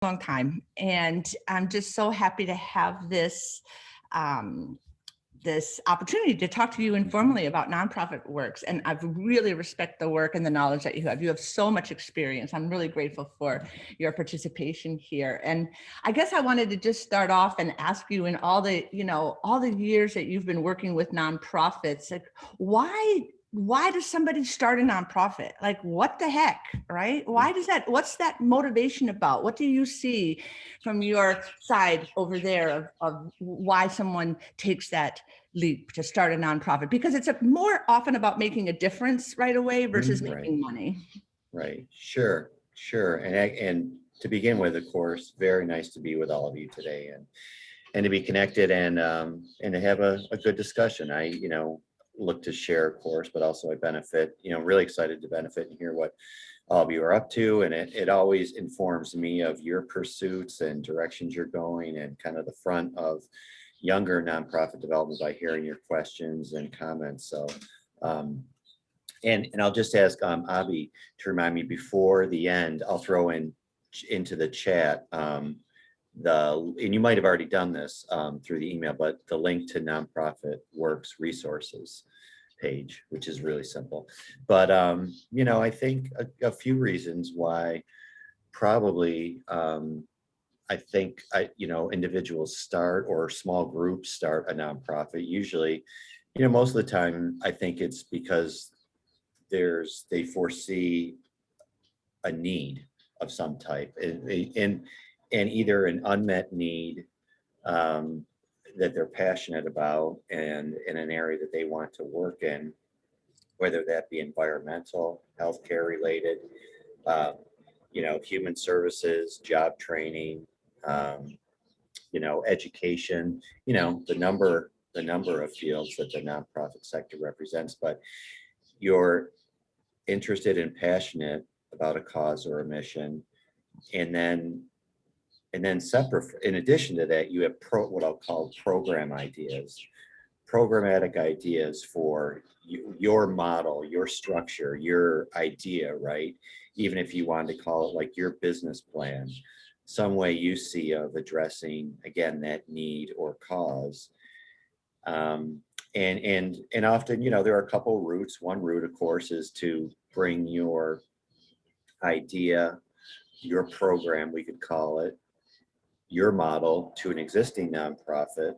long time, and I'm just so happy to have um, this opportunity to talk to you informally about nonprofit works. And I really respect the work and the knowledge that you have. You have so much experience. I'm really grateful for your participation here. And I guess I wanted to just start off and ask you, in all the years that you've been working with nonprofits, like why does somebody start a nonprofit? Like, what the heck, right? What's that motivation about? What do you see from your side over there of why someone takes that leap to start a nonprofit? Because it's more often about making a difference right away versus Right, making money. right. Sure. And to begin with, of course, very nice to be with all of you today and to be connected and to have a good discussion. I, look to share, of course, but also I benefit, really excited to benefit and hear what all of you are up to. And it always informs me of your pursuits and directions you're going and kind of the front of younger nonprofit development by hearing your questions and comments. So, and I'll just ask Avi to remind me before the end. I'll throw into the chat and you might have already done this through the email, but the link to Nonprofit Works resources page, which is really simple. But I think a few reasons why probably individuals start or small groups start a nonprofit. Usually, most of the time, I think it's because they foresee a need of some type and either an unmet need that they're passionate about and in an area that they want to work in, whether that be environmental, healthcare related, um, human services, job training, um, education, the number of fields that the nonprofit sector represents. But you're interested and passionate about a cause or a mission, and then separate, in addition to that, you have what I'll call program ideas, programmatic ideas for your model, your structure, your idea, right? Even if you wanted to call it like your business plan, some way you see of addressing, again, that need or cause. And often, there are a couple routes. One route, of course, is to bring your idea, your program, we could call it, your model to an existing nonprofit.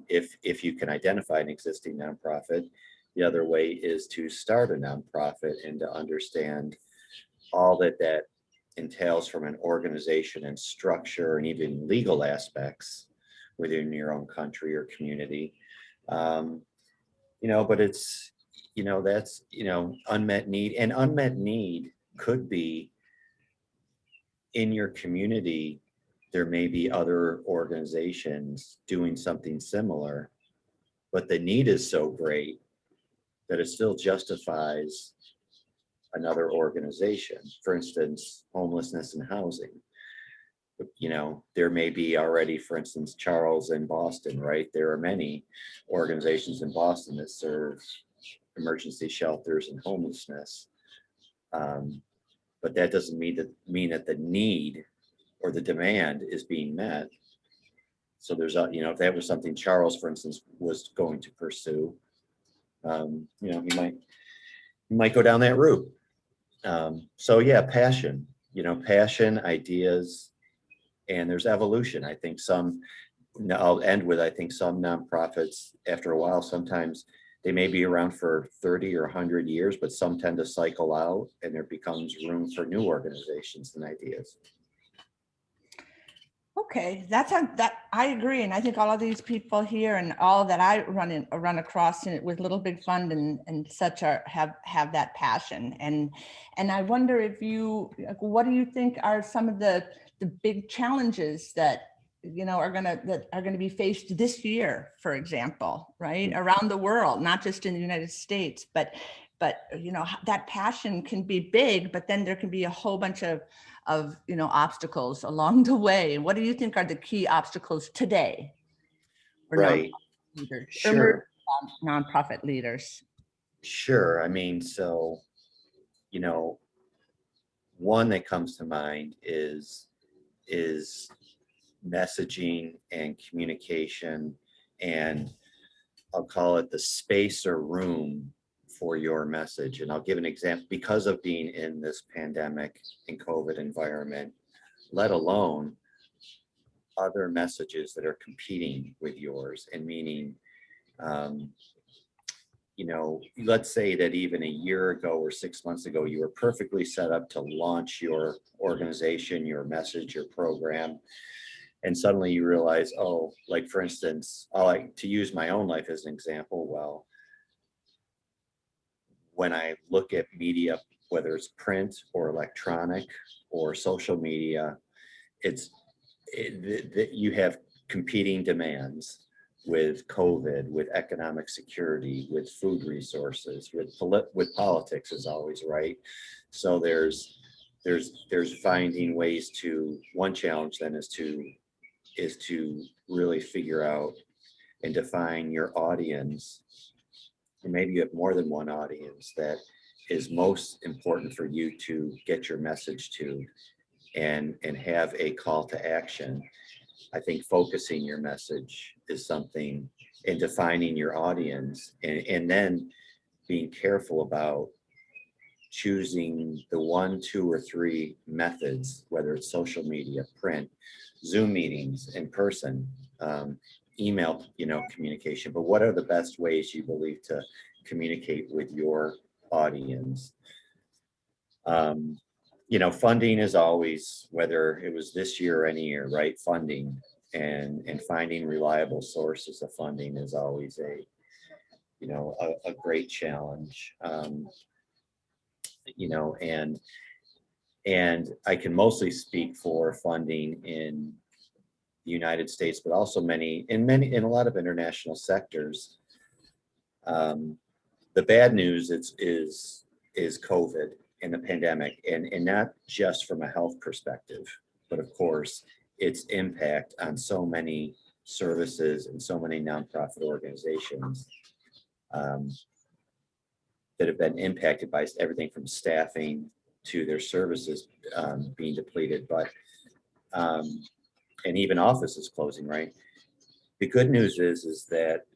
If you can identify an existing nonprofit. The other way is to start a nonprofit and to understand all that entails from an organization and structure and even legal aspects within your own country or community. But it's, that's, unmet need, and unmet need could be in your community. There may be other organizations doing something similar, but the need is so great that it still justifies another organization. For instance, homelessness and housing. There may be already, for instance, Charles in Boston, right? There are many organizations in Boston that serve emergency shelters and homelessness. But that doesn't mean that the need or the demand is being met. So there's if that was something Charles, for instance, was going to pursue, he might go down that route. So yeah, passion, ideas, and there's evolution. I think I'll end with, I think some nonprofits, after a while, sometimes they may be around for 30 or 100 years, but some tend to cycle out and there becomes room for new organizations and ideas. Okay, that I agree, and I think all of these people here and all that I run across with Little Big Fund and such have that passion, and I wonder if what do you think are some of the big challenges that are gonna be faced this year, for example, right, around the world, not just in the United States, but that passion can be big, but then there can be a whole bunch of obstacles along the way. What do you think are the key obstacles today for Right. leaders, Sure. nonprofit leaders? Sure. I mean, one that comes to mind is is messaging and communication, and I'll call it the space or room for your message. And I'll give an example because of being in this pandemic and COVID environment, let alone other messages that are competing with yours. And meaning, um, let's say that even a year ago or 6 months ago, you were perfectly set up to launch your organization, your message, your program. And suddenly you realize, oh, like for instance, I like to use my own life as an example. Well, when I look at media, whether it's print or electronic or social media, you have competing demands with COVID, with economic security, with food resources, with politics is always right. So there's finding ways to, one challenge then is to really figure out and define your audience. And maybe you have more than one audience that is most important for you to get your message to, and have a call to action. I think focusing your message is something, and defining your audience, and then being careful about choosing the 1, 2, or 3 methods, whether it's social media, print, Zoom meetings, in person, email, communication. But what are the best ways you believe to communicate with your audience? Funding is always, whether it was this year or any year, right? Funding and finding reliable sources of funding is always a great challenge. And I can mostly speak for funding in the United States, but also in a lot of international sectors. The bad news is COVID and the pandemic, and not just from a health perspective, but of course its impact on so many services and so many nonprofit organizations that have been impacted by everything from staffing to their services being depleted, but and even offices closing, right? The good news is that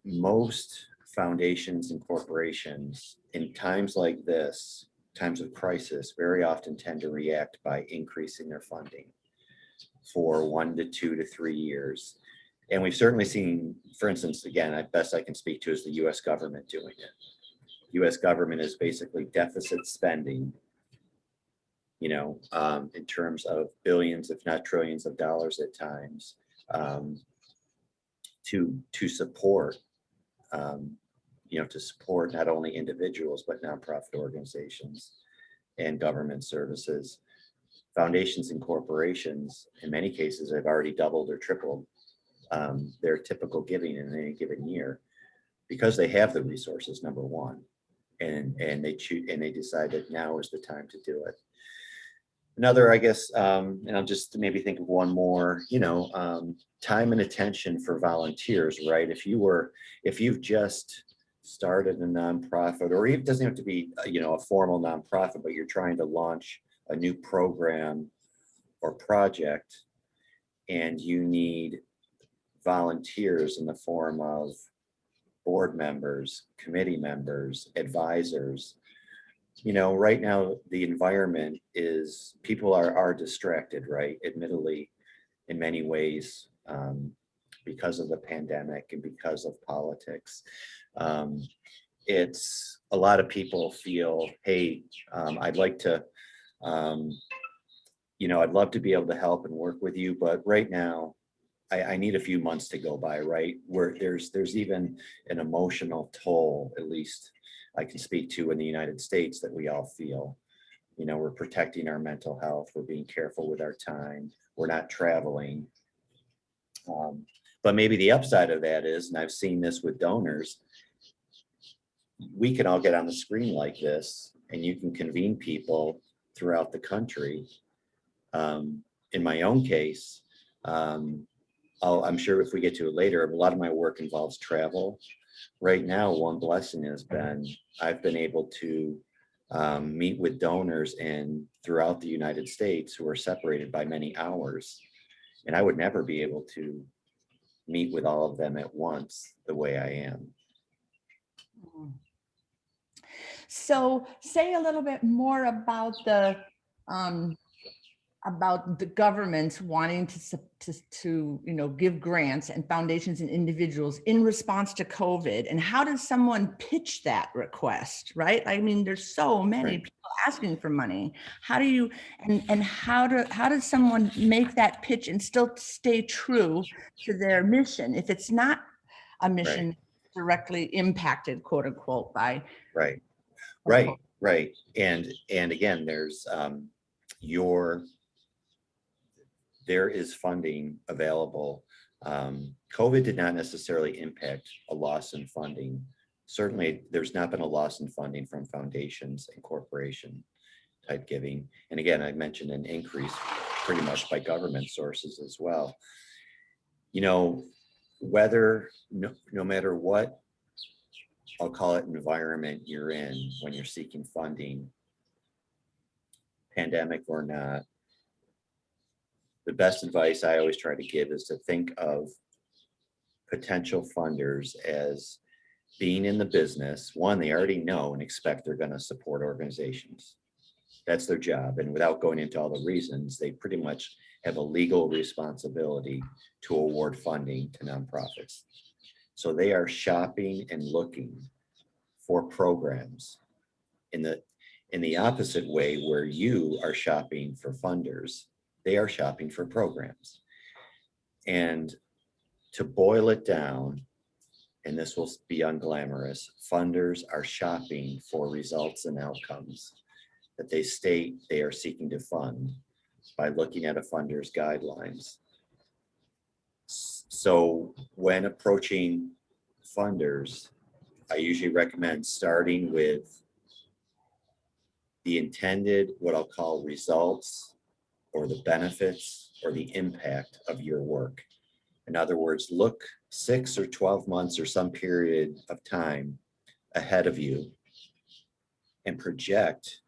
most foundations and corporations in times like this, times of crisis, very often tend to react by increasing their funding for 1 to 2 to 3 years. And we've certainly seen, for instance, again, best I can speak to is the US government doing it. US government is basically deficit spending, in terms of billions, if not trillions of dollars at times, to support to support not only individuals, but nonprofit organizations and government services. Foundations and corporations, in many cases, have already doubled or tripled their typical giving in any given year because they have the resources, number one, and they decide that now is the time to do it. Another, I guess, and I'll just maybe think of one more, time and attention for volunteers, right? If you've just started a nonprofit, or it doesn't have to be, a formal nonprofit, but you're trying to launch a new program or project, and you need volunteers in the form of board members, committee members, advisors. Right now the environment is, people are distracted, right? Admittedly, in many ways, because of the pandemic and because of politics. It's a lot of people feel, hey, I'd like to, I'd love to be able to help and work with you, but right now I need a few months to go by, right? Where there's even an emotional toll, at least I can speak to in the United States, that we all feel. We're protecting our mental health. We're being careful with our time. We're not traveling. But maybe the upside of that is, and I've seen this with donors, we can all get on the screen like this, and you can convene people throughout the country. In my own case, I'm sure if we get to it later, a lot of my work involves travel. Right now, one blessing has been I've been able to meet with donors and throughout the United States who are separated by many hours. And I would never be able to meet with all of them at once the way I am. So say a little bit more about the governments wanting to give grants and foundations and individuals in response to COVID, and how does someone pitch that request, right? I mean, there's so many Right. people asking for money. How do you and how does someone make that pitch and still stay true to their mission if it's not a mission Right. directly impacted, quote unquote, by Right. Right. Right. And again, there is funding available. COVID did not necessarily impact a loss in funding. Certainly, there's not been a loss in funding from foundations and corporation type giving. And again, I mentioned an increase pretty much by government sources as well. You know, no matter what, I'll call it environment you're in when you're seeking funding, pandemic or not, the best advice I always try to give is to think of potential funders as being in the business. One, they already know and expect they're going to support organizations. That's their job. And without going into all the reasons, they pretty much have a legal responsibility to award funding to nonprofits. So they are shopping and looking for programs in the opposite way, where you are shopping for funders, they are shopping for programs. And to boil it down, and this will be unglamorous, funders are shopping for results and outcomes that they state they are seeking to fund by looking at a funder's guidelines. So when approaching funders, I usually recommend starting with the intended, what I'll call results, or the benefits, or the impact of your work. In other words, look 6 or 12 months or some period of time ahead of you and project.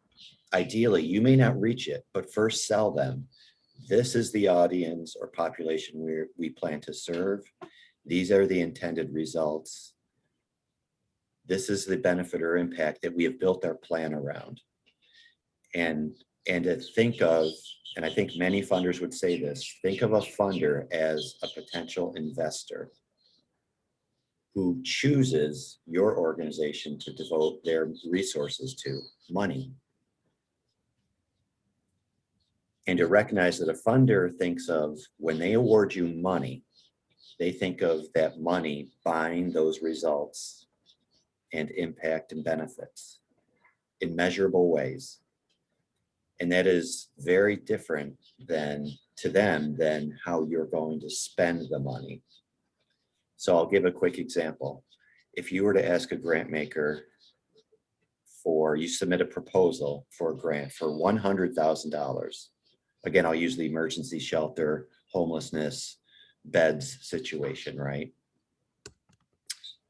Ideally, you may not reach it, but first sell them. This is the audience or population we plan to serve. These are the intended results. This is the benefit or impact that we have built our plan around. And to think of, and I think many funders would say this, think of a funder as a potential investor who chooses your organization to devote their resources to, money. And to recognize that a funder thinks of, when they award you money, they think of that money buying those results and impact and benefits in measurable ways. And that is very different to them than how you're going to spend the money. So I'll give a quick example. If you were to ask a grant maker you submit a proposal for a grant for $100,000. Again, I'll use the emergency shelter, homelessness, beds situation, right?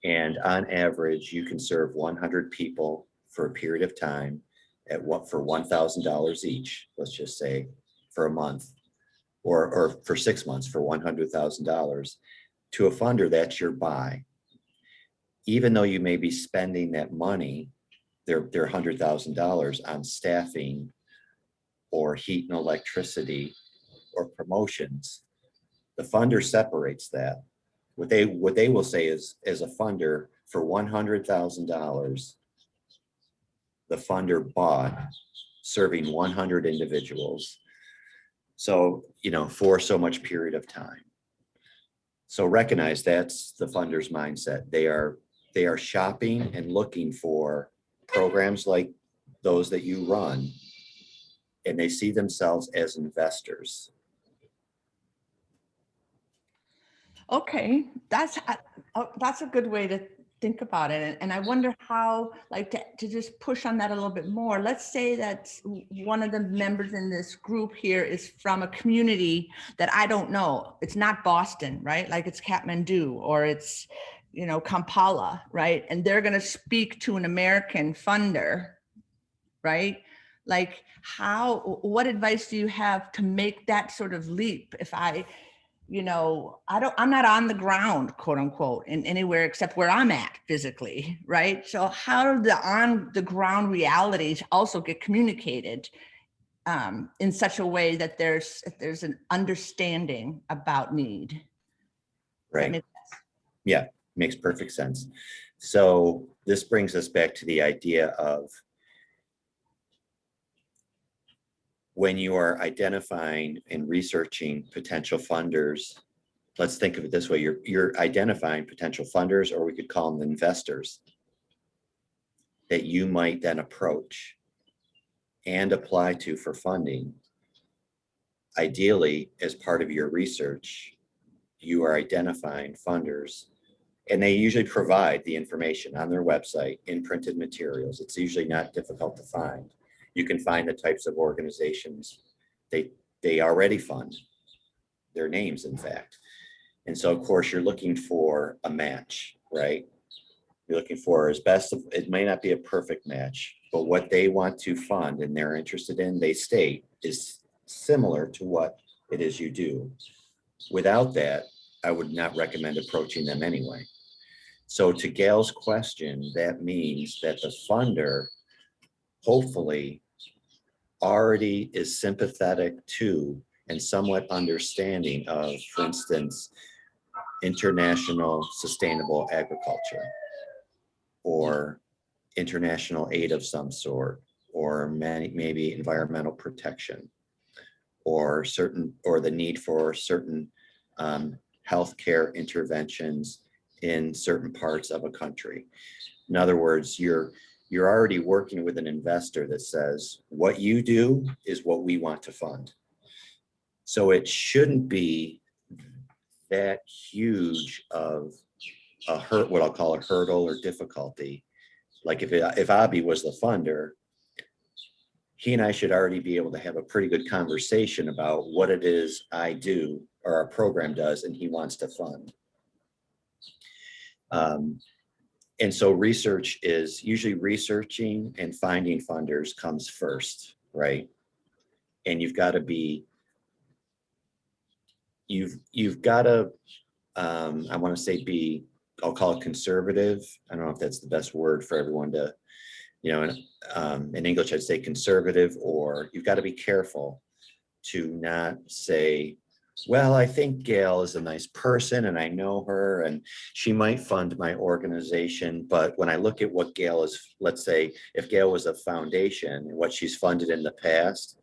And on average, you can serve 100 people for a period of time for $1,000 each, let's just say, for a month, or for 6 months for $100,000. To a funder, that's your buy. Even though you may be spending that money, their $100,000 on staffing or heat and electricity or promotions, the funder separates that. What they will say is, as a funder, for $100,000, the funder bought serving 100 individuals. So, for so much period of time. So recognize that's the funder's mindset. They are shopping and looking for programs like those that you run, and they see themselves as investors. Okay, that's a good way to think about it. And I wonder how, like, to just push on that a little bit more. Let's say that one of the members in this group here is from a community that I don't know. It's not Boston, right? Like it's Kathmandu, or it's, Kampala, right? And they're going to speak to an American funder. right? Like what advice do you have to make that sort of leap? If I'm not on the ground, quote unquote, in anywhere except where I'm at physically, right? So how do the on the ground realities also get communicated in such a way that there's an understanding about need? Does that Right. make Yeah, makes perfect sense. So this brings us back to the idea of when you are identifying and researching potential funders, let's think of it this way, you're identifying potential funders, or we could call them investors, that you might then approach and apply to for funding. Ideally, as part of your research, you are identifying funders, and they usually provide the information on their website in printed materials. It's usually not difficult to find. You can find the types of organizations they already fund, their names, in fact. And so, of course, you're looking for a match, right? You're looking for as best of, it may not be a perfect match, but what they want to fund and they're interested in, they state, is similar to what it is you do. Without that, I would not recommend approaching them anyway. So to Gail's question, that means that the funder hopefully already is sympathetic to and somewhat understanding of, for instance, international sustainable agriculture, or international aid of some sort, or maybe environmental protection, or the need for certain healthcare interventions in certain parts of a country. In other words, you're already working with an investor that says, what you do is what we want to fund. So it shouldn't be that huge of what I'll call a hurdle or difficulty. Like if Abby was the funder, he and I should already be able to have a pretty good conversation about what it is I do or our program does and he wants to fund. And so research is usually researching and finding funders comes first, right? And you've got to I want to say I'll call it conservative. I don't know if that's the best word for everyone to, in English, I'd say conservative, or you've got to be careful to not say, well, I think Gail is a nice person and I know her and she might fund my organization. But when I look at what Gail is, let's say if Gail was a foundation and what she's funded in the past,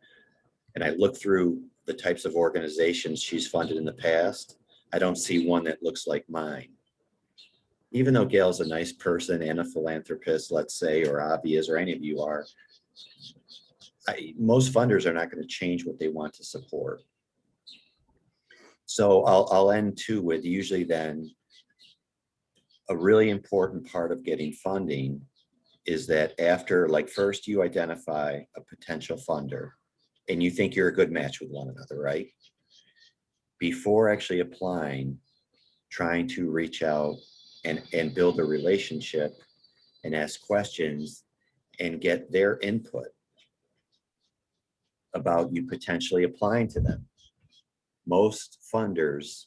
and I look through the types of organizations she's funded in the past, I don't see one that looks like mine. Even though Gail's a nice person and a philanthropist, let's say, or Avi is, or any of you are, most funders are not going to change what they want to support. So I'll end too with usually then a really important part of getting funding is that after, like, first you identify a potential funder and you think you're a good match with one another, right? Before actually applying, trying to reach out and build a relationship and ask questions and get their input about you potentially applying to them. Most funders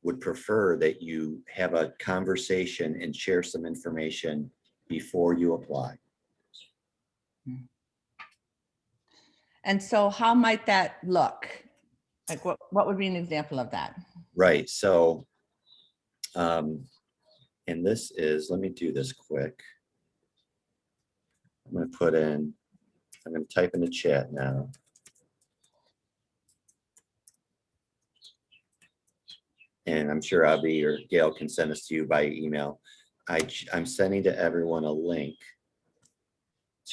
would prefer that you have a conversation and share some information before you apply. And so how might that look? Like what would be an example of that? Right. So, and this is, let me do this quick. I'm going to type in the chat now. And I'm sure Abby or Gail can send this to you by email. I'm sending to everyone a link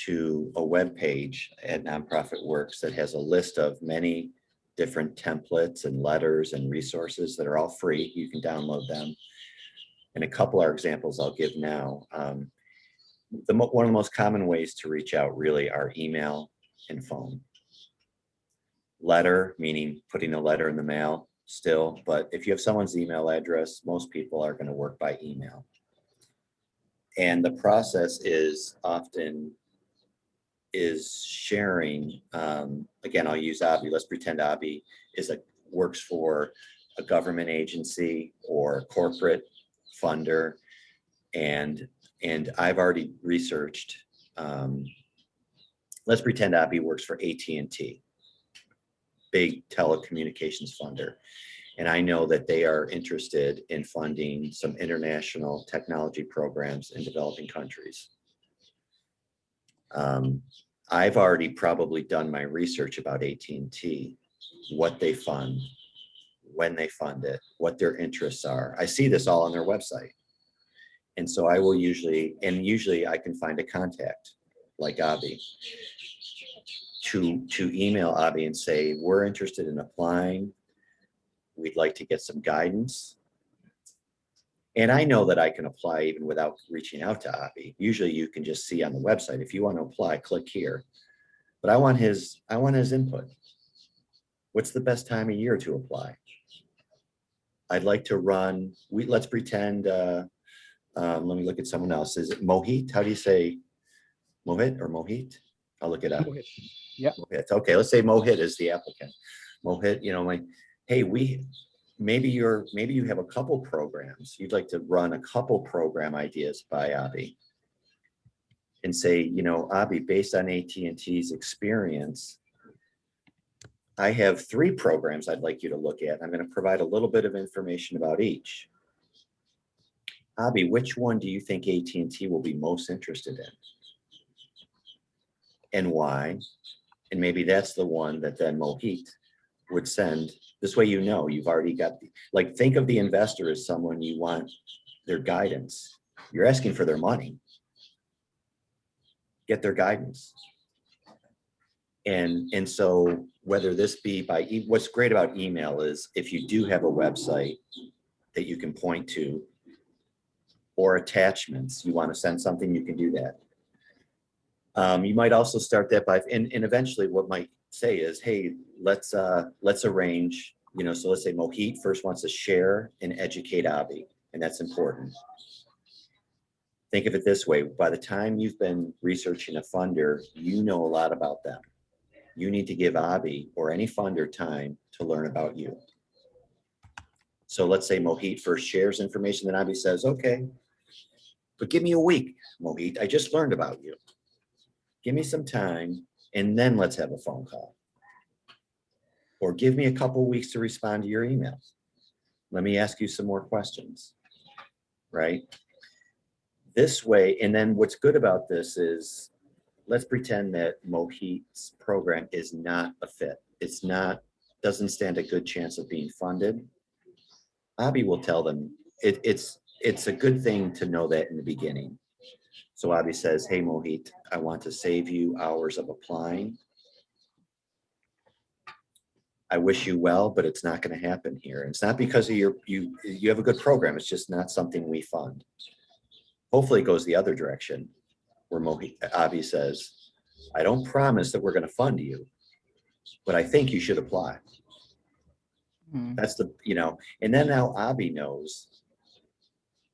to a web page at Nonprofit Works that has a list of many different templates and letters and resources that are all free. You can download them. And a couple are examples I'll give now. One of the most common ways to reach out really are email and phone. Letter, meaning putting a letter in the mail still, but if you have someone's email address, most people are going to work by email. And the process is often is sharing, again, I'll use Avi. Let's pretend Avi works for a government agency or a corporate funder. And I've already researched, let's pretend Avi works for AT&T, big telecommunications funder. And I know that they are interested in funding some international technology programs in developing countries. I've already probably done my research about AT&T, what they fund, when they fund it, what their interests are. I see this all on their website. And so I will usually I can find a contact like Avi to email Avi and say, we're interested in applying. We'd like to get some guidance. And I know that I can apply even without reaching out to Avi. Usually you can just see on the website, if you want to apply, click here. But I want his input. What's the best time of year to apply? I'd like to run, let's pretend, let me look at someone else. Is it Mohit? How do you say Mohit or Mohit? I'll look it up. Mohit. Yeah. Mohit. Okay, let's say Mohit is the applicant. Mohit, like, hey, maybe you have a couple programs. You'd like to run a couple program ideas by Avi. And say, Avi, based on AT&T's experience, I have 3 programs I'd like you to look at. I'm going to provide a little bit of information about each. Avi, which one do you think AT&T will be most interested in? And why? And maybe that's the one that then Mohit would send. This way, you've already got, think of the investor as someone you want their guidance. You're asking for their money. Get their guidance. And so whether this be what's great about email is if you do have a website that you can point to or attachments, you want to send something, you can do that. You might also start that by, and eventually what might say is, hey, let's arrange, so let's say Mohit first wants to share and educate Avi, and that's important. Think of it this way, by the time you've been researching a funder, you know a lot about them. You need to give Avi or any funder time to learn about you. So let's say Mohit first shares information, then Avi says, okay, but give me a week, Mohit, I just learned about you. Give me some time, and then let's have a phone call. Or give me a couple of weeks to respond to your emails. Let me ask you some more questions, right? This way, and then what's good about this is, let's pretend that Mohit's program is not a fit. Doesn't stand a good chance of being funded. Avi will tell them it's a good thing to know that in the beginning. So Avi says, hey, Mohit, I want to save you hours of applying. I wish you well, but it's not going to happen here. And it's not because of you have a good program. It's just not something we fund. Hopefully it goes the other direction where Avi says, I don't promise that we're going to fund you, but I think you should apply. That's and then now Avi knows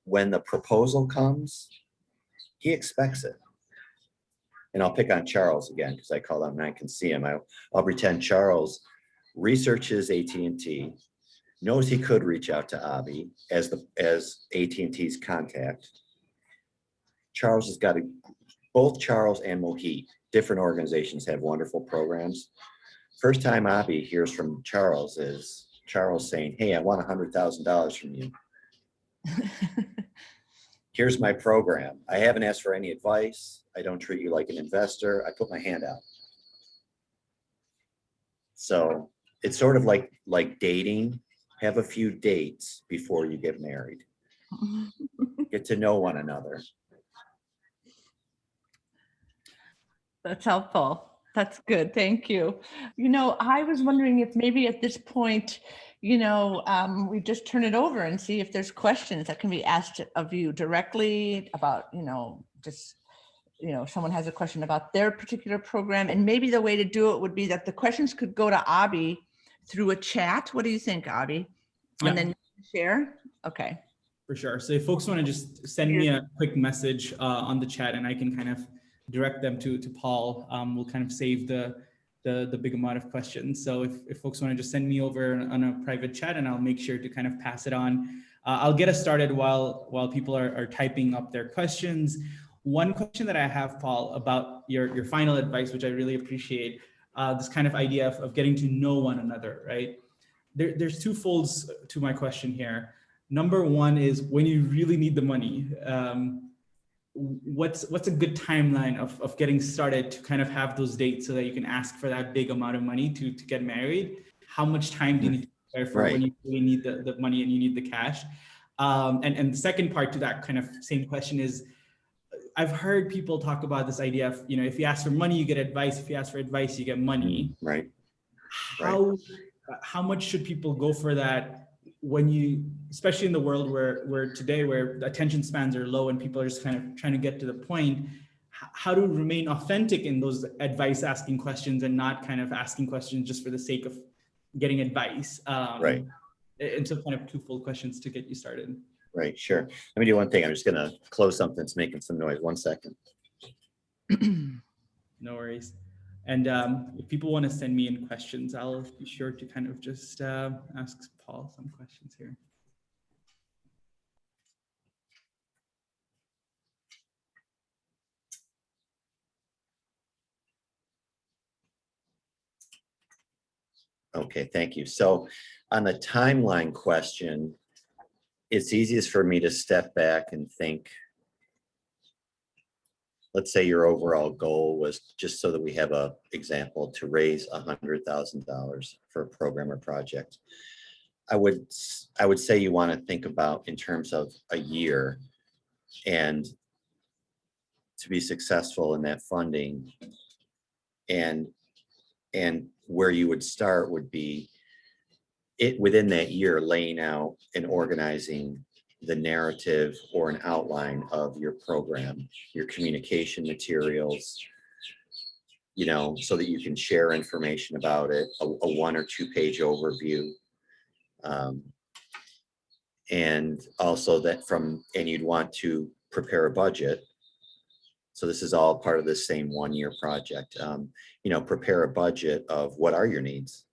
when the proposal comes, he expects it. And I'll pick on Charles again, because I call him and I can see him. I'll pretend Charles researches AT&T, knows he could reach out to Avi as AT&T's contact. Charles has got both Charles and Mohit, different organizations have wonderful programs. First time Avi hears from Charles is Charles saying, hey, I want $100,000 from you. Here's my program. I haven't asked for any advice. I don't treat you like an investor. I put my hand out. So it's sort of like dating. Have a few dates before you get married. Get to know one another. That's helpful. That's good. Thank you. I was wondering if maybe at this point, we just turn it over and see if there's questions that can be asked of you directly about, someone has a question about their particular program. And maybe the way to do it would be that the questions could go to Avi through a chat. What do you think, Avi? And then share? Okay. For sure. So if folks want to just send me a quick message on the chat, and I can kind of direct them to Paul. We'll kind of save the big amount of questions. So if folks want to just send me over on a private chat, and I'll make sure to kind of pass it on. I'll get us started while people are typing up their questions. One question that I have, Paul, about your final advice, which I really appreciate, this kind of idea of getting to know one another, right? There's two folds to my question here. Number one is when you really need the money, what's a good timeline of getting started to kind of have those dates so that you can ask for that big amount of money to get married? How much time do you need to prepare for when you really need the money and you need the cash? And the second part to that kind of same question is, I've heard people talk about this idea of, if you ask for money, you get advice. If you ask for advice, you get money. Right. How much should people go for that especially in the world where today, where attention spans are low and people are just kind of trying to get to the point, how to remain authentic in those advice asking questions and not kind of asking questions just for the sake of getting advice. Right. And so kind of twofold questions to get you started. Right, sure. Let me do one thing. I'm just going to close something that's making some noise. 1 second. No worries. And if people want to send me in questions, I'll be sure to kind of just ask Paul some questions here. Okay, thank you. So on the timeline question, it's easiest for me to step back and think, let's say your overall goal was, just so that we have an example, to raise $100,000 for a program or project. I would say you want to think about in terms of a year, and to be successful in that funding, and where you would start would be within that year, laying out and organizing the narrative or an outline of your program, your communication materials, so that you can share information about it, a 1 or 2 page overview. And also and you'd want to prepare a budget. So this is all part of the same 1-year project. Prepare a budget of what are your needs.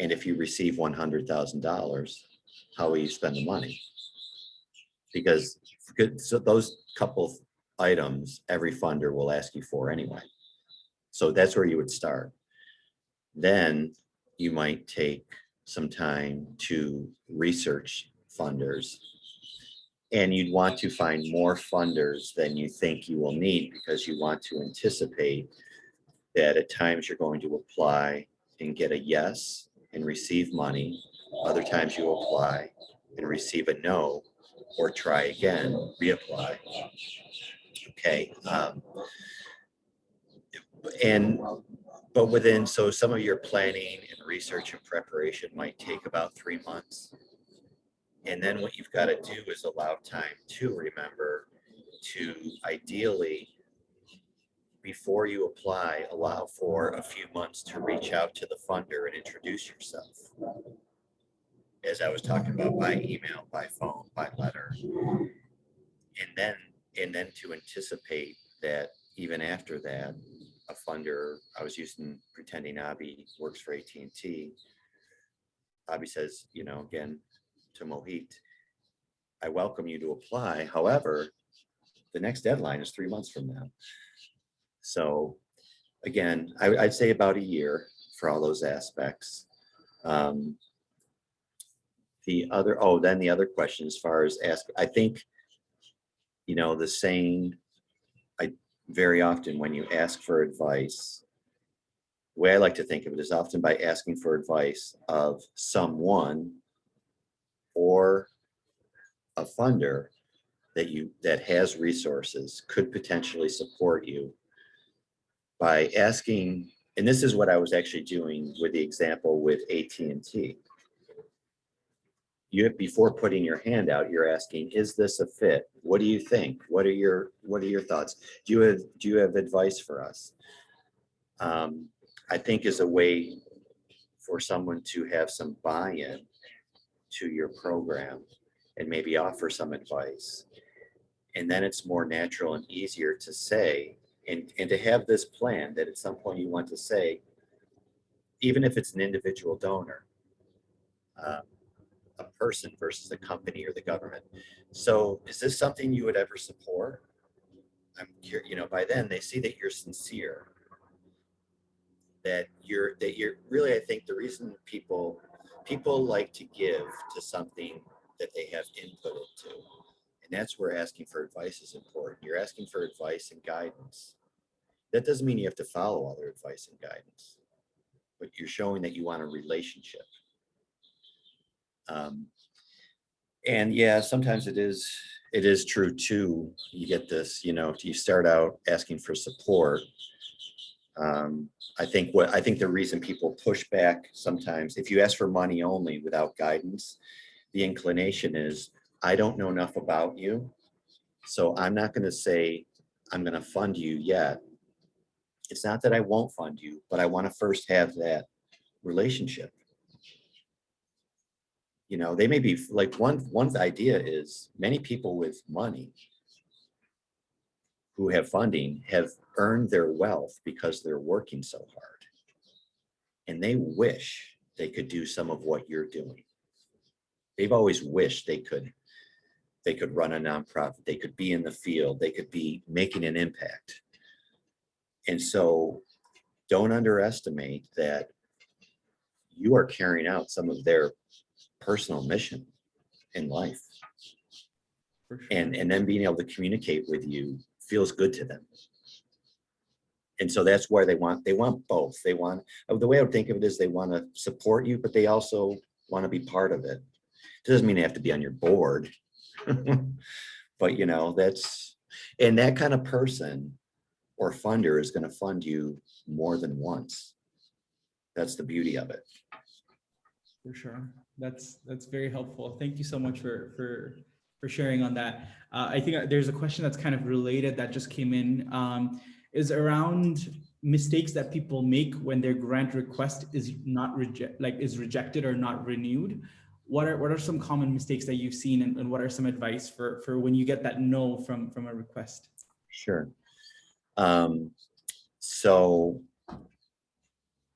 And if you receive $100,000, how will you spend the money? Because so those couple items, every funder will ask you for anyway. So that's where you would start. Then you might take some time to research funders, and you'd want to find more funders than you think you will need, because you want to anticipate that at times you're going to apply and get a yes and receive money. Other times you apply and receive a no, or try again, reapply. Okay. So some of your planning and research and preparation might take about 3 months. And then what you've got to do is allow time to remember to, ideally, before you apply, allow for a few months to reach out to the funder and introduce yourself. As I was talking about, by email, by phone, by letter. And then to anticipate that even after that, a funder, I was pretending Abhi works for AT&T. Abhi says, again, to Mohit, I welcome you to apply. However, the next deadline is 3 months from now. So again, I'd say about a year for all those aspects. Then the other question, as far as I think, the saying, very often when you ask for advice, the way I like to think of it is often by asking for advice of someone or a funder that has resources, could potentially support you by asking. And this is what I was actually doing with the example with AT&T. Before putting your hand out, you're asking, is this a fit? What do you think? What are your thoughts? Do you have advice for us? I think is a way for someone to have some buy-in to your program and maybe offer some advice. And then it's more natural and easier to say, and to have this plan that at some point you want to say, even if it's an individual donor, um, a person versus a company or the government. So is this something you would ever support? I'm curious, by then they see that you're sincere, that you're really, I think the reason people like to give to something that they have input into. And that's where asking for advice is important. You're asking for advice and guidance. That doesn't mean you have to follow other advice and guidance, but you're showing that you want a relationship. And yeah, sometimes it is true too. You get this, you start out asking for support. I think the reason people push back sometimes, if you ask for money only without guidance, the inclination is, I don't know enough about you, so I'm not going to say I'm going to fund you yet. It's not that I won't fund you, but I want to first have that relationship. They may be like one idea is many people with money who have funding have earned their wealth because they're working so hard. And they wish they could do some of what you're doing. They've always wished they could run a nonprofit, they could be in the field, they could be making an impact. And so don't underestimate that you are carrying out some of their personal mission in life. For sure. And then being able to communicate with you feels good to them. And so that's why they want both. They want, the way I would think of it is they want to support you, but they also want to be part of it. It doesn't mean they have to be on your board, but and that kind of person or funder is going to fund you more than once. That's the beauty of it. For sure. That's very helpful. Thank you so much for sharing on that. I think there's a question that's kind of related that just came in, is around mistakes that people make when their grant request is not is rejected or not renewed. What are some common mistakes that you've seen, and what are some advice for when you get that no from a request? Sure. So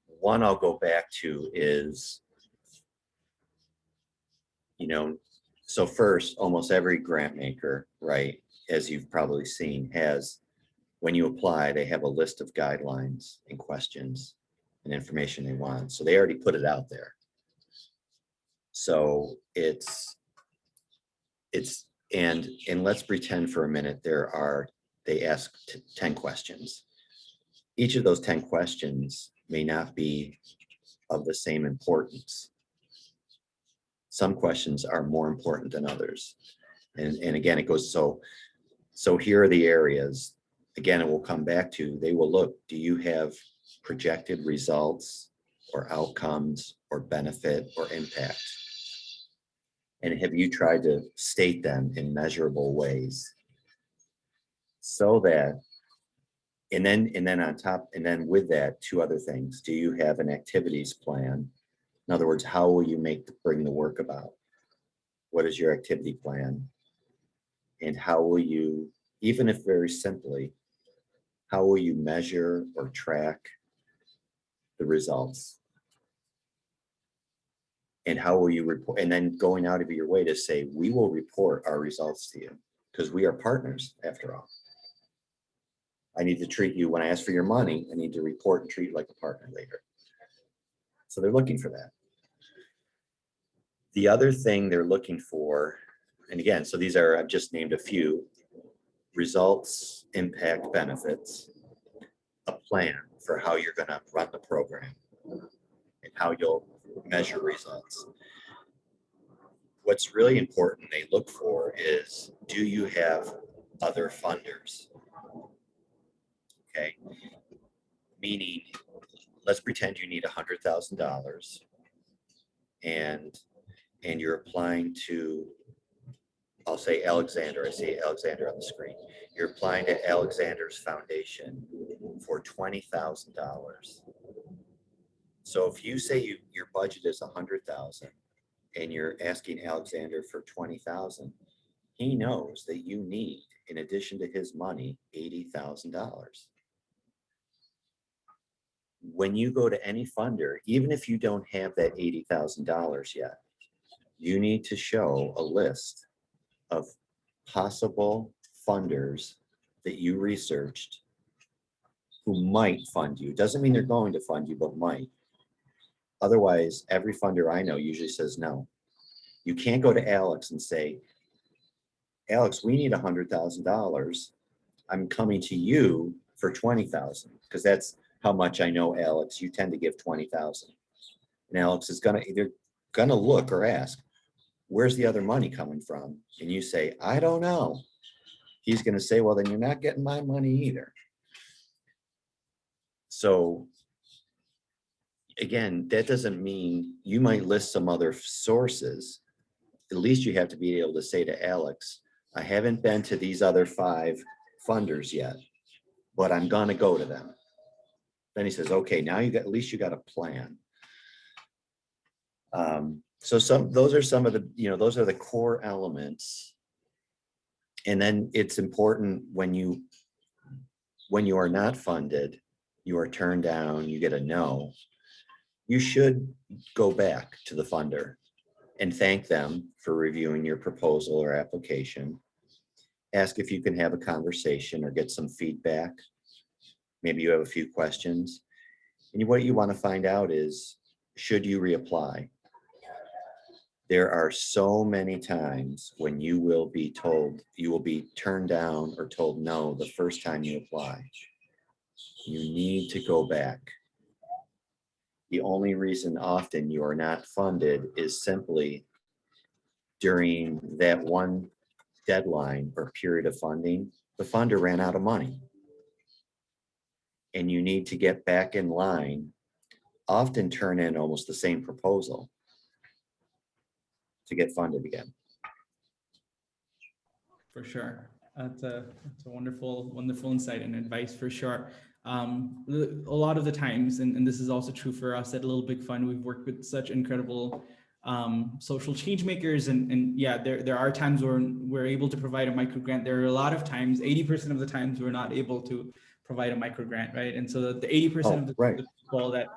one I'll go back to is, so first, almost every grant maker, right, as you've probably seen, has, when you apply, they have a list of guidelines and questions and information they want. So they already put it out there. So and let's pretend for a minute they ask 10 questions. Each of those 10 questions may not be of the same importance. Some questions are more important than others. And again, it goes, so here are the areas. Again, it will come back to, they will look, do you have projected results or outcomes or benefit or impact? And have you tried to state them in measurable ways? So that, and then on top, and then with that, two other things. Do you have an activities plan? In other words, how will you bring the work about? What is your activity plan? And how will you, even if very simply, how will you measure or track the results? And how will you report? And then going out of your way to say, we will report our results to you, because we are partners after all. I need to treat you, when I ask for your money, I need to report and treat you like a partner later. So they're looking for that. The other thing they're looking for, and again, so these are, I've just named a few: results, impact, benefits, a plan for how you're going to run the program and how you'll measure results. What's really important they look for is, do you have other funders? Okay, meaning, let's pretend you need $100,000 and you're applying to, I'll say Alexander, I see Alexander on the screen. You're applying to Alexander's foundation for $20,000. So if you say your budget is $100,000 and you're asking Alexander for $20,000, he knows that you need, in addition to his money, $80,000. when you go to any funder, even if you don't have that $80,000 yet, you need to show a list of possible funders that you researched who might fund you. Doesn't mean they're going to fund you, but might. Otherwise, every funder I know usually says no. You can't go to Alex and say, Alex, we need $100,000. I'm coming to you for 20,000, because that's how much I know, Alex. You tend to give 20,000. And Alex is gonna either look or ask, where's the other money coming from? And you say, I don't know. He's gonna say, well, then you're not getting my money either. So again, that doesn't mean you might list some other sources. At least you have to be able to say to Alex, I haven't been to these other 5 funders yet, but I'm gonna go to them. Then he says, okay, now at least you got a plan. So those are some of the, those are the core elements. And then it's important when you are not funded, you are turned down, you get a no, you should go back to the funder and thank them for reviewing your proposal or application. Ask if you can have a conversation or get some feedback. Maybe you have a few questions. And what you want to find out is, should you reapply? There are so many times when you will be told, you will be turned down or told no the first time you apply. You need to go back. The only reason often you are not funded is simply during that one deadline or period of funding, the funder ran out of money. And you need to get back in line, often turn in almost the same proposal to get funded again. For sure. That's a wonderful insight and advice for sure. A lot of the times, and this is also true for us at Little Big Fund, we've worked with such incredible social change makers, and yeah, there are times where we're able to provide a micro grant. There are a lot of times, 80% of the times, we're not able to provide a micro grant, right? And so the 80% of the people that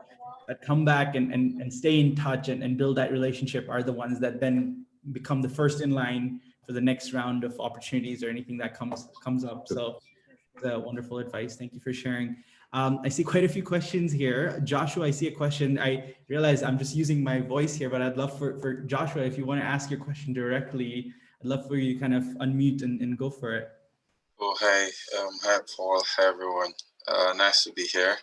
come back and stay in touch and build that relationship are the ones that then become the first in line for the next round of opportunities or anything that comes up. So wonderful advice. Thank you for sharing. I see quite a few questions here. Joshua, I see a question. I realize I'm just using my voice here, but I'd love for Joshua, if you want to ask your question directly, I'd love for you to kind of unmute and go for it. Oh, hi. Hi, Paul. Hi, everyone. Nice to be here.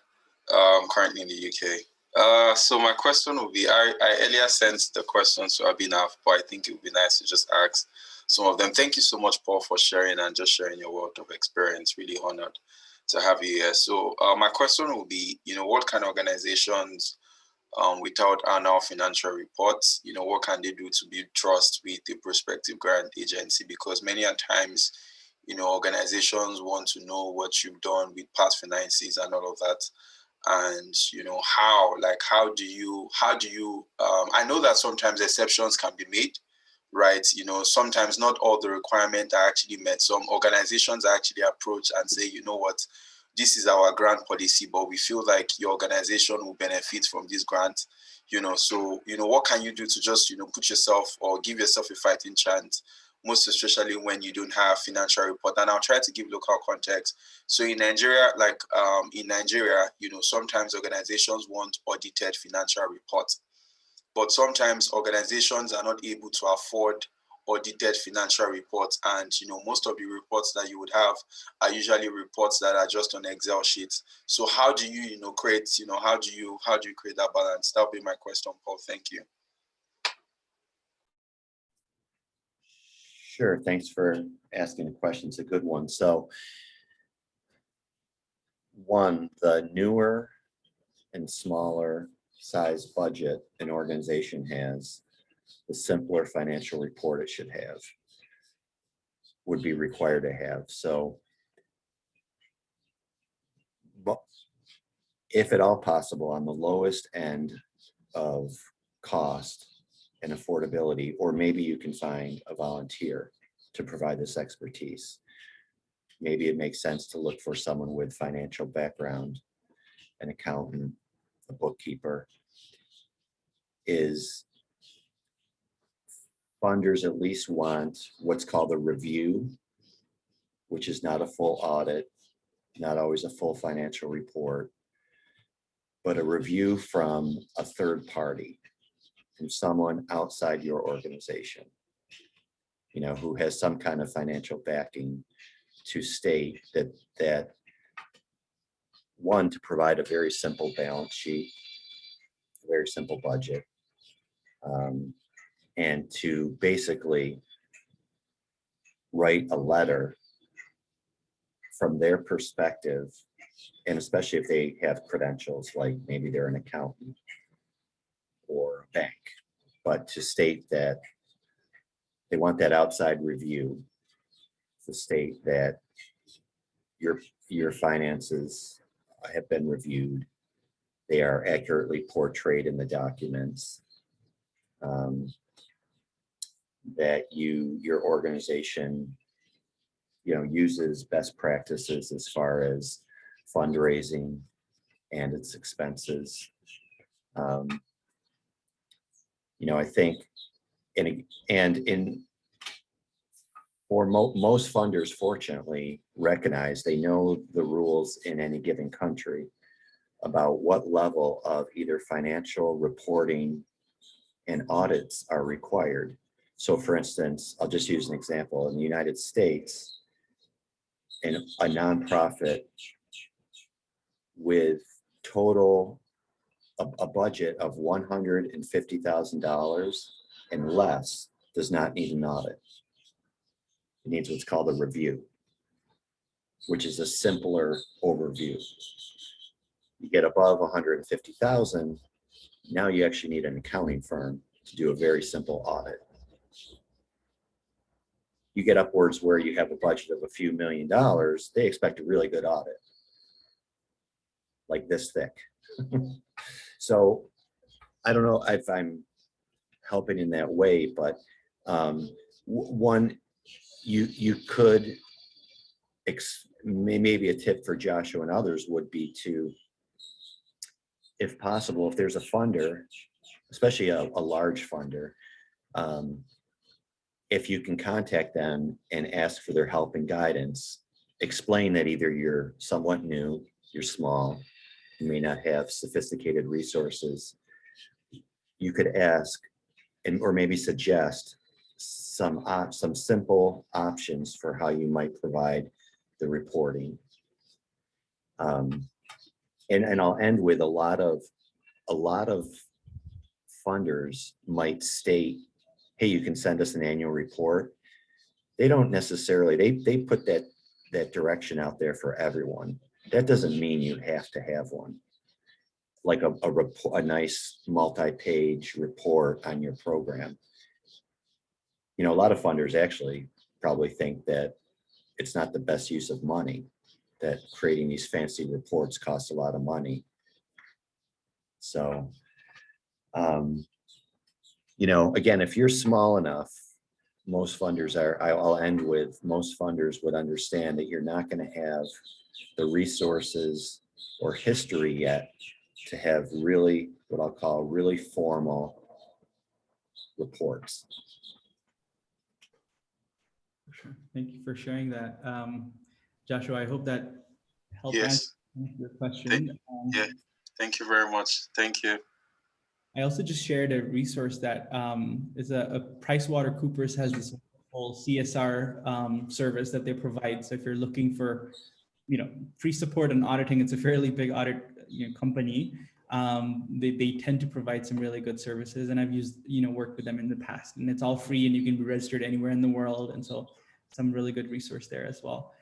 I'm currently in the UK. So my question would be, I earlier sent the questions to Abhinav, but I think it would be nice to just ask some of them. Thank you so much, Paul, for sharing and just sharing your wealth of experience. Really honored to have you here. So my question would be, what kind of organizations without annual financial reports, what can they do to build trust with the prospective grant agency? Because many times, organizations want to know what you've done with past finances and all of that. And how do you I know that sometimes exceptions can be made, right? Sometimes not all the requirements are actually met. Some organizations actually approach and say, you know what, this is our grant policy, but we feel like your organization will benefit from this grant. So what can you do to just put yourself or give yourself a fighting chance, most especially when you don't have financial report? And I'll try to give local context. So in Nigeria, sometimes organizations want audited financial reports, but sometimes organizations are not able to afford audited financial reports. And most of the reports that you would have are usually reports that are just on Excel sheets. So how do you create how do you create that balance? That'll be my question, Paul. Thank you. Sure, thanks for asking the question. It's a good one. So one, the newer and smaller size budget an organization has, the simpler financial report it should have, would be required to have. So if at all possible, on the lowest end of cost and affordability, or maybe you can find a volunteer to provide this expertise. Maybe it makes sense to look for someone with financial background, an accountant, a bookkeeper, is funders at least want what's called a review, which is not a full audit, not always a full financial report, but a review from a third party, from someone outside your organization, who has some kind of financial backing to state that one, to provide a very simple balance sheet, a very simple budget, and to basically write a letter from their perspective, and especially if they have credentials, like maybe they're an accountant or a bank, but to state that they want that outside review to state that your finances have been reviewed, they are accurately portrayed in the documents, that your organization uses best practices as far as fundraising and its expenses. I think most funders, fortunately, recognize, they know the rules in any given country about what level of either financial reporting and audits are required. So for instance, I'll just use an example. In the United States, a nonprofit with a budget of $150,000 and less does not need an audit. It needs what's called a review, which is a simpler overview. You get above 150,000, now you actually need an accounting firm to do a very simple audit. You get upwards where you have a budget of a few $1,000,000, they expect a really good audit, like this thick. So I don't know if I'm helping in that way, but one, you could, maybe a tip for Joshua and others would be to, if possible, if there's a funder, especially a large funder, if you can contact them and ask for their help and guidance, explain that either you're somewhat new, you're small, you may not have sophisticated resources. You could ask or maybe suggest some simple options for how you might provide the reporting. And I'll end with a lot of funders might state, hey, you can send us an annual report. They don't necessarily, they put that direction out there for everyone. That doesn't mean you have to have one. Like a nice multi-page report on your program. A lot of funders actually probably think that it's not the best use of money, that creating these fancy reports costs a lot of money. So, again, if you're small enough, most funders I'll end with, most funders would understand that you're not going to have the resources or history yet to have really, what I'll call really formal reports. Sure. Thank you for sharing that. Joshua, I hope that helped answer your question. Thank you very much. Thank you. I also just shared a resource that is a PricewaterhouseCoopers has this whole CSR service that they provide. So if you're looking for, free support in auditing, it's a fairly big audit company. They tend to provide some really good services, and I've used, worked with them in the past, and it's all free and you can be registered anywhere in the world. And so some really good resource there as well.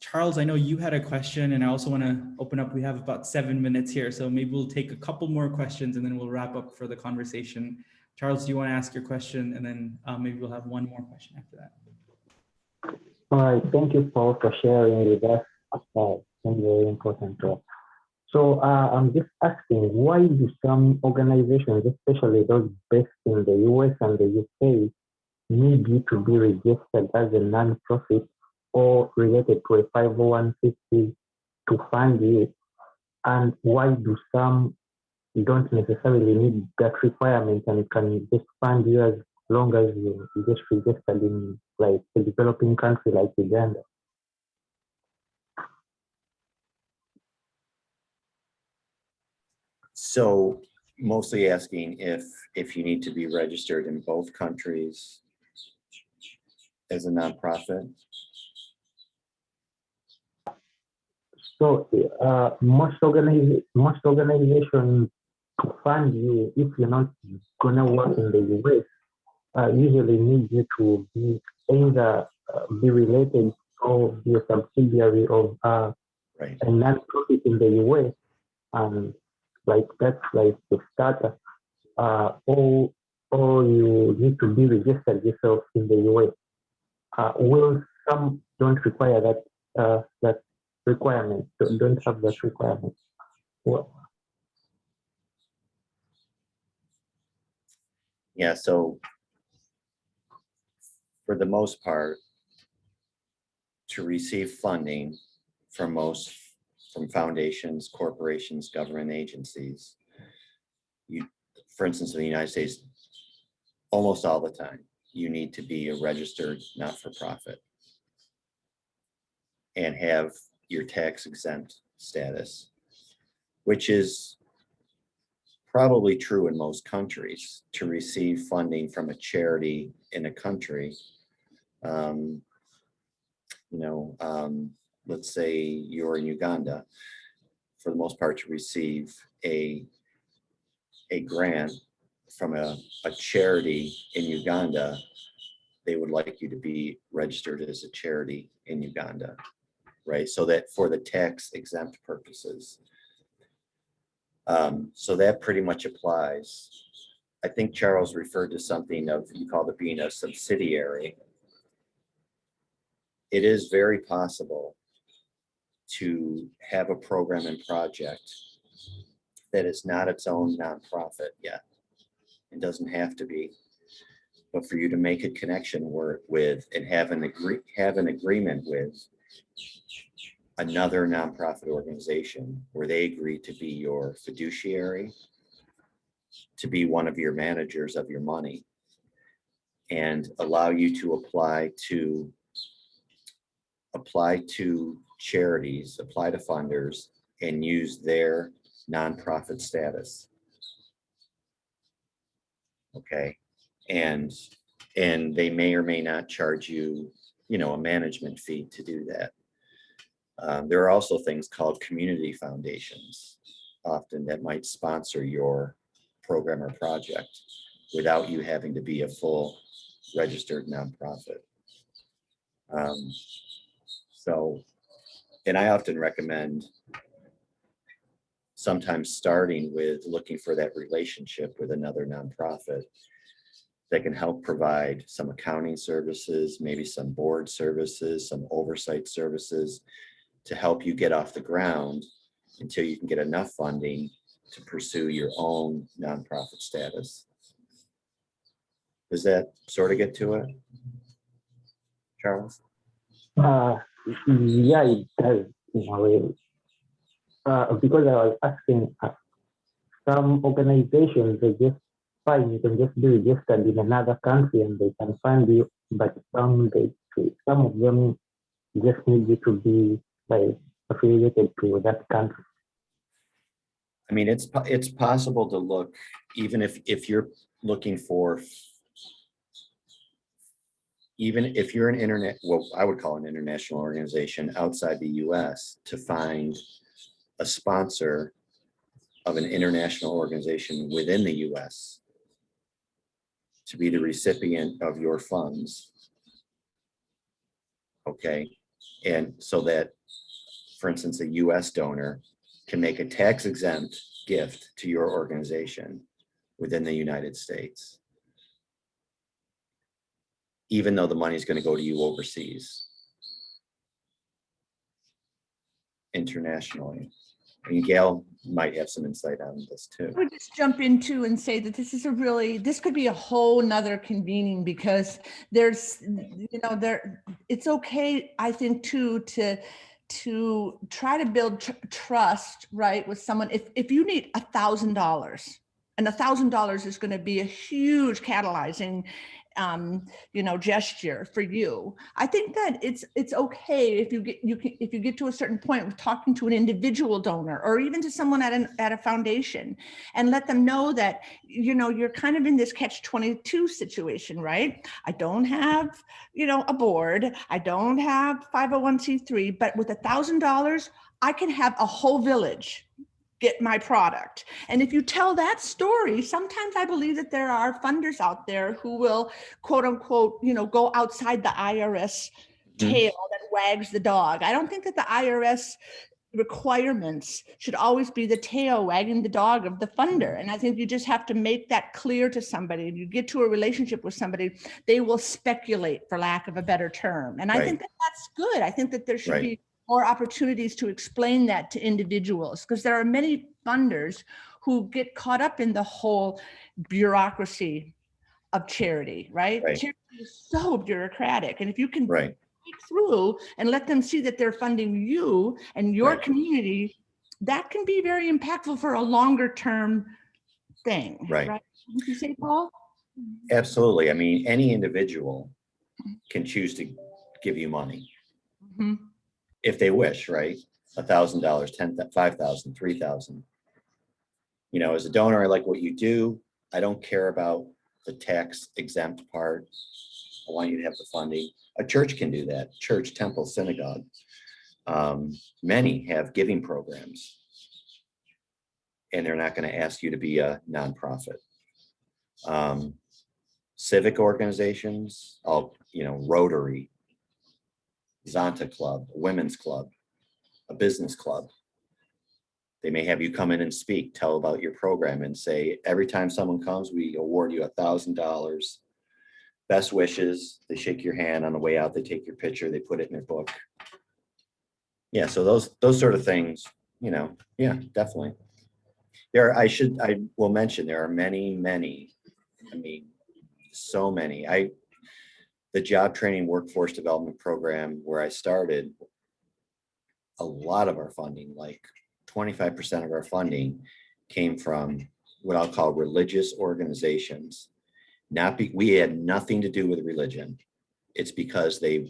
Charles, I know you had a question, and I also want to open up. We have about 7 minutes here, so maybe we'll take a couple more questions and then we'll wrap up for the conversation. Charles, do you want to ask your question? And then maybe we'll have one more question after that. All right, thank you, Paul, for sharing with us about some very important talk. So I'm just asking, why do some organizations, especially those based in the US and the UK, need you to be registered as a non-profit or related to a 501c to fund you? and why do some don't necessarily need that requirement and can just fund you as long as you just registered in like a developing country like Uganda? So mostly asking if you need to be registered in both countries as a nonprofit. So most organizations to fund you if you're not gonna work in the US usually need you to be either be related or be a subsidiary of Right. a non-profit in the US, and like that's like the starter. Or you need to be registered yourself in the US. Will some don't require that requirement, don't have that requirement. Well, Yeah, so for the most part, to receive funding from foundations, corporations, government agencies, for instance, in the United States, almost all the time, you need to be a registered not-for-profit and have your tax exempt status, which is probably true in most countries. To receive funding from a charity in a country, let's say you're in Uganda, for the most part, to receive a grant from a charity in Uganda, they would like you to be registered as a charity in Uganda, right? So that for the tax exempt purposes. So that pretty much applies. I think Charles referred to something of, you called it being a subsidiary. It is very possible to have a program and project that is not its own nonprofit yet. It doesn't have to be, but for you to make a connection with and have an agreement with another nonprofit organization where they agree to be your fiduciary, to be one of your managers of your money, and allow you to apply to charities, apply to funders, and use their nonprofit status. Okay, and they may or may not charge you, a management fee to do that. There are also things called community foundations, often that might sponsor your program or project without you having to be a full registered nonprofit. And I often recommend sometimes starting with looking for that relationship with another nonprofit that can help provide some accounting services, maybe some board services, some oversight services to help you get off the ground until you can get enough funding to pursue your own nonprofit status. Does that sort of get to it, Charles? Yeah, it does in a way. Because I was asking, some organizations, they just fine, you can just be registered in another country and they can fund you, but some of them just need you to be like affiliated to that country. I mean, it's possible to look, even if you're looking for, even if you're an what I would call an international organization outside the US, to find a sponsor of an international organization within the US to be the recipient of your funds. Okay, and so that, for instance, a US donor can make a tax exempt gift to your organization within the United States, even though the money is going to go to you overseas, internationally. I mean, Gail might have some insight on this too. I would just jump into and say that this could be a whole nother convening, because it's okay, I think too, to try to build trust, right, with someone. If you need $1,000, and $1,000 is going to be a huge catalyzing, gesture for you. I think that it's okay if you get to a certain point with talking to an individual donor or even to someone at a foundation, and let them know that you're kind of in this catch-22 situation, right? I don't have a board, I don't have 501c3, but with $1,000, I can have a whole village get my product. And if you tell that story, sometimes I believe that there are funders out there who will, quote unquote, go outside the IRS tail that wags the dog. I don't think that the IRS requirements should always be the tail wagging the dog of the funder. And I think you just have to make that clear to somebody. You get to a relationship with somebody, they will speculate, for lack of a better term. And I think that that's good. I think that there should be more opportunities to explain that to individuals, because there are many funders who get caught up in the whole bureaucracy of charity, right? Charity is so bureaucratic. And if you can break through and let them see that they're funding you and your community, that can be very impactful for a longer term thing. Right? Would you say, Paul? Absolutely. I mean, any individual can choose to give you money. If they wish, right? $1,000, $10,000, $5,000, $3,000. As a donor, I like what you do. I don't care about the tax exempt part. I want you to have the funding. A church can do that. Church, temple, synagogue. Many have giving programs, and they're not going to ask you to be a nonprofit. Civic organizations, Rotary, Zonta Club, a women's club, a business club. They may have you come in and speak, tell about your program, and say, every time someone comes, we award you $1,000. Best wishes. They shake your hand on the way out. They take your picture. They put it in their book. Yeah, so those sort of things, yeah, definitely. I will mention there are many. I mean, so many. The job training workforce development program where I started, a lot of our funding, like 25% of our funding, came from what I'll call religious organizations. We had nothing to do with religion. It's because they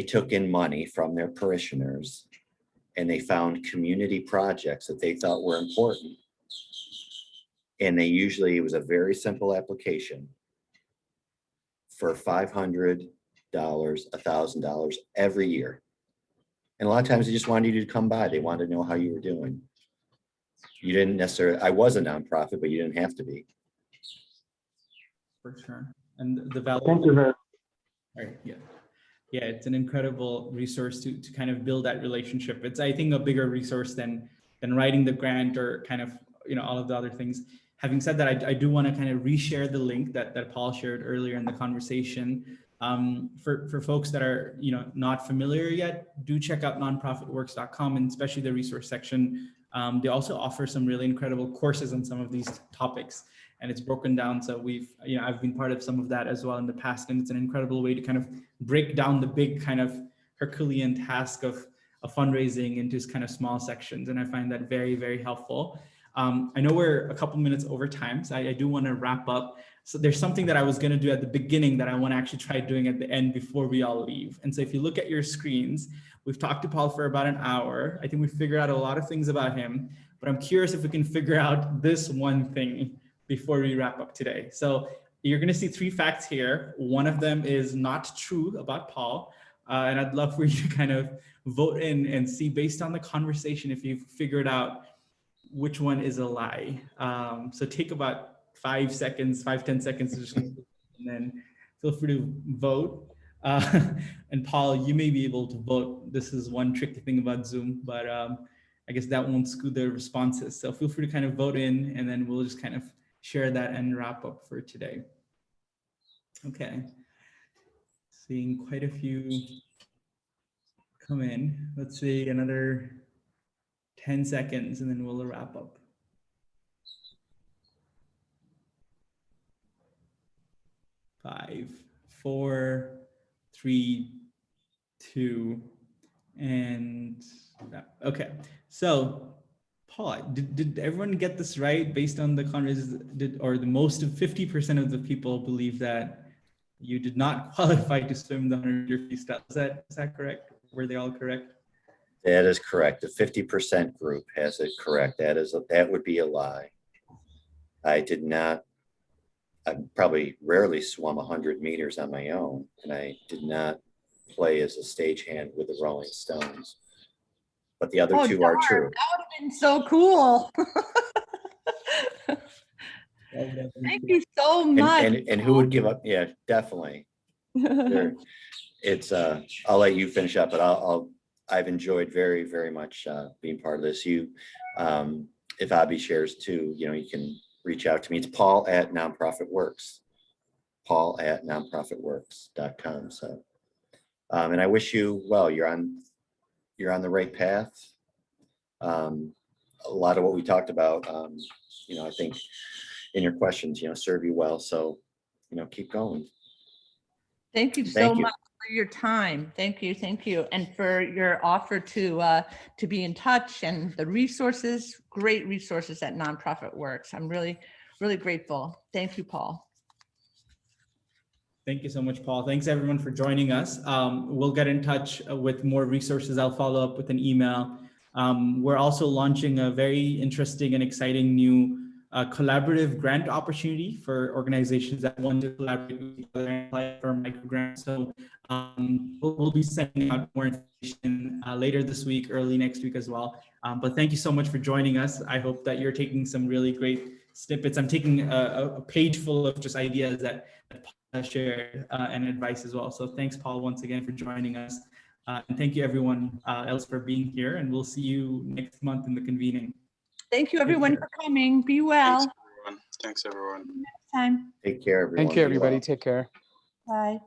took in money from their parishioners, and they found community projects that they thought were important. And it was a very simple application for $500, $1,000 every year. And a lot of times they just wanted you to come by. They wanted to know how you were doing. You didn't necessarily, I was a nonprofit, but you didn't have to be. For sure. And the value. Thank you very much. All right, yeah. Yeah, it's an incredible resource to kind of build that relationship. It's, I think, a bigger resource than writing the grant or kind of, all of the other things. Having said that, I do want to kind of reshare the link that Paul shared earlier in the conversation. For folks that are not familiar yet, do check out nonprofitworks.com, and especially the resource section. They also offer some really incredible courses on some of these topics, and it's broken down. So I've been part of some of that as well in the past, and it's an incredible way to kind of break down the big kind of Herculean task of fundraising into kind of small sections, and I find that very, very helpful. I know we're a couple minutes over time, so I do want to wrap up. So there's something that I was going to do at the beginning that I want to actually try doing at the end before we all leave. And so if you look at your screens, we've talked to Paul for about an hour. I think we figured out a lot of things about him, but I'm curious if we can figure out this one thing before we wrap up today. So you're going to see 3 facts here. One of them is not true about Paul. And I'd love for you to kind of vote in and see, based on the conversation, if you've figured out which one is a lie. So take about 5 seconds, 5-10 seconds, to just, and then feel free to vote. And Paul, you may be able to vote. This is one tricky thing about Zoom, but I guess that won't skew the responses. So feel free to kind of vote in, and then we'll just kind of share that and wrap up for today. Okay. Seeing quite a few come in. Let's see, another 10 seconds, and then we'll wrap up. 5, 4, 3, 2, And okay, so Paul, did everyone get this right based on the conversation? Or the most of 50% of the people believe that you did not qualify to swim the 100-meter freestyle? Is that correct? Were they all correct? That is correct. The 50% group has it correct. That would be a lie. I did not. I probably rarely swum 100 meters on my own, and I did not play as a stagehand with the Rolling Stones. But the other two are true. That would have been so cool. Thank you so much. And who would give up? Yeah, definitely. It's I'll let you finish up, but I've enjoyed very, very much being part of this. If Abby shares too, you can reach out to me. It's Paul@nonprofitworks. Paul@nonprofitworks.com. So, and I wish you well. You're on the right path. A lot of what we talked about, I think in your questions, serve you well. So, keep going. Thank you so much for your time. Thank you. And for your offer to be in touch and the resources, great resources at Nonprofit Works. I'm really, really grateful. Thank you, Paul. Thank you so much, Paul. Thanks everyone for joining us. We'll get in touch with more resources. I'll follow up with an email. We're also launching a very interesting and exciting new collaborative grant opportunity for organizations that want to collaborate with each other and apply for micro grants. So we'll be sending out more information later this week, early next week as well. But thank you so much for joining us. I hope that you're taking some really great snippets. I'm taking a page full of just ideas that Paul shared and advice as well. So thanks, Paul, once again for joining us. And thank you everyone else for being here. And we'll see you next month in the convening. Thank you everyone for coming. Be well. Thanks everyone. Next time. Take care, everyone. Thank you, everybody. Take care. Bye.